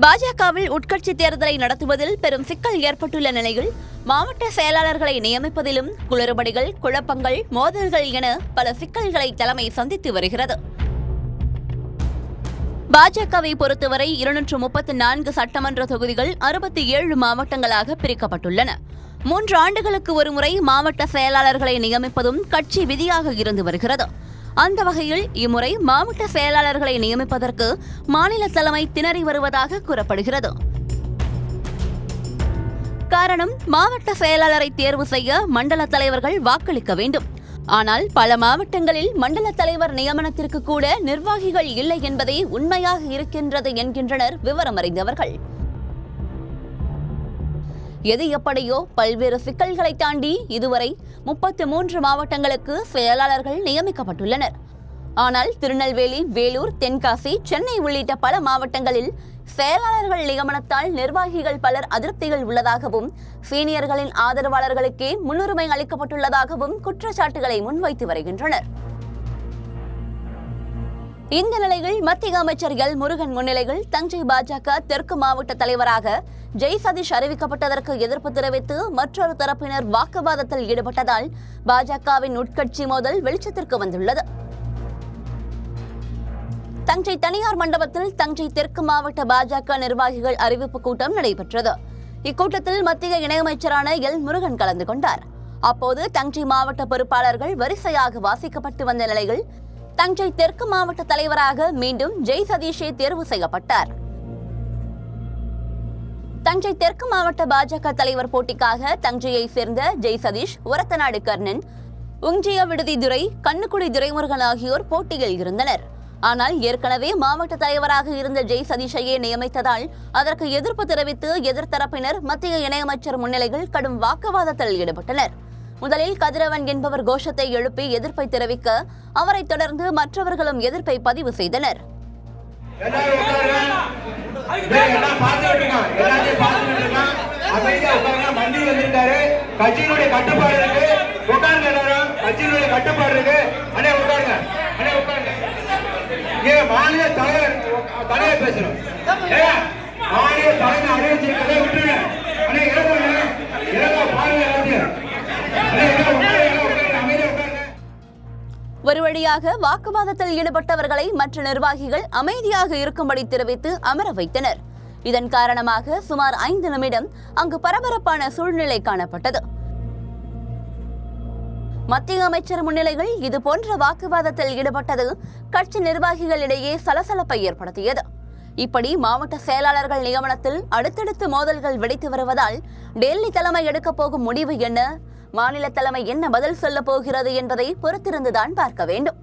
பாஜகவில் உட்கட்சி தேர்தலை நடத்துவதில் பெரும் சிக்கல் ஏற்பட்டுள்ள நிலையில் மாவட்ட செயலாளர்களை நியமிப்பதிலும் குளறுபடிகள், குழப்பங்கள், மோதல்கள் என பல சிக்கல்களை தலைமை சந்தித்து வருகிறது. பாஜகவை பொறுத்தவரை 234 சட்டமன்ற தொகுதிகள் 67 மாவட்டங்களாக பிரிக்கப்பட்டுள்ளன. 3 ஆண்டுகளுக்கு ஒருமுறை மாவட்ட செயலாளர்களை நியமிப்பதும் கட்சி விதியாக இருந்து வருகிறது. அந்த வகையில் இம்முறை மாவட்ட செயலாளர்களை நியமிப்பதற்கு மாநில தலைமை திணறி வருவதாக கூறப்படுகிறது. காரணம், மாவட்ட செயலாளரை தேர்வு செய்ய மண்டல தலைவர்கள் வாக்களிக்க வேண்டும். ஆனால் பல மாவட்டங்களில் மண்டல தலைவர் நியமனத்திற்கு கூட நிர்வாகிகள் இல்லை என்பதே உண்மையாக இருக்கின்றது என்கின்றனர் விவரம் அறிந்தவர்கள். எது எப்படியோ பல்வேறு சிக்கல்களை தாண்டி இதுவரை 33 மாவட்டங்களுக்கு செயலாளர்கள் நியமிக்கப்பட்டுள்ளனர். ஆனால் திருநெல்வேலி, வேலூர், தென்காசி, சென்னை உள்ளிட்ட பல மாவட்டங்களில் செயலாளர்கள் நியமனத்தால் நிர்வாகிகள் பலர் அதிருப்திகள் உள்ளதாகவும், சீனியர்களின் ஆதரவாளர்களுக்கே முன்னுரிமை அளிக்கப்பட்டுள்ளதாகவும் குற்றச்சாட்டுகளை முன்வைத்து வருகின்றனர். இந்த நிலையில் மத்திய அமைச்சர் எல் முருகன் முன்னிலையில் தஞ்சை பாஜக தெற்கு மாவட்ட தலைவராக ஜெய் சதீஷ் அறிவிக்கப்பட்டதற்கு எதிர்ப்பு தெரிவித்து மற்றொரு தரப்பினர் வாக்குவாதத்தில் ஈடுபட்டதால் பாஜகவின் உட்கட்சி மோதல் வெளிச்சத்திற்கு வந்துள்ளது. தஞ்சை தனியார் மண்டபத்தில் தஞ்சை தெற்கு மாவட்ட பாஜக நிர்வாகிகள் அறிவிப்பு கூட்டம் நடைபெற்றது. இக்கூட்டத்தில் மத்திய இணையமைச்சரான எல் முருகன் கலந்து கொண்டார். அப்போது தஞ்சை மாவட்ட பொறுப்பாளர்கள் வரிசையாக வாசிக்கப்பட்டு வந்த நிலையில் தஞ்சை தெற்கு மாவட்ட தலைவராக மீண்டும் ஜெய் சதீஷே தேர்வு செய்யப்பட்டார். தஞ்சை தெற்கு மாவட்ட பாஜக தலைவர் போட்டிக்காக தஞ்சையை சேர்ந்த ஜெய் சதீஷ், ஒரத்தநாடு கர்ணன், உஞ்சிய விடுதி துரை, கண்ணுக்குடி துரைமுருகன் ஆகியோர் போட்டியில் இருந்தனர். ஆனால் ஏற்கனவே மாவட்ட தலைவராக இருந்த ஜெய் சதீஷையே நியமித்ததால் அதற்கு எதிர்ப்பு தெரிவித்து எதிர்த்தரப்பினர் மத்திய இணையமைச்சர் முன்னிலையில் கடும் வாக்குவாதத்தில் ஈடுபட்டனர். முதலில் கதிரவன் என்பவர் கோஷத்தை எழுப்பி எதிர்ப்பை தெரிவிக்க, அவரை தொடர்ந்து மற்றவர்களும் எதிர்ப்பை பதிவு செய்தனர். ஒரு வழியாக வாக்குவாதத்தில் ஈடுபட்டவர்களை மற்ற நிர்வாகிகள் அமைதியாக இருக்கும்படி தெரிவித்து அமர வைத்தனர். இதன் காரணமாக சுமார் 5 நிமிடம் அங்கு பரபரப்பான சூழ்நிலை காணப்பட்டது. மத்திய அமைச்சர் முன்னிலையில் இதுபோன்ற வாக்குவாதத்தில் ஈடுபட்டது கட்சி நிர்வாகிகளிடையே சலசலப்பை ஏற்படுத்தியது. இப்படி மாவட்ட செயலாளர்கள் நியமனத்தில் அடுத்தடுத்து மோதல்கள் வெடித்து வருவதால் டெல்லி தலைமை எடுக்கப் போகும் முடிவு என்ன, மாநில தலைமை என்ன பதில் சொல்லப் போகிறது என்பதை பொறுத்திருந்துதான் பார்க்க வேண்டும்.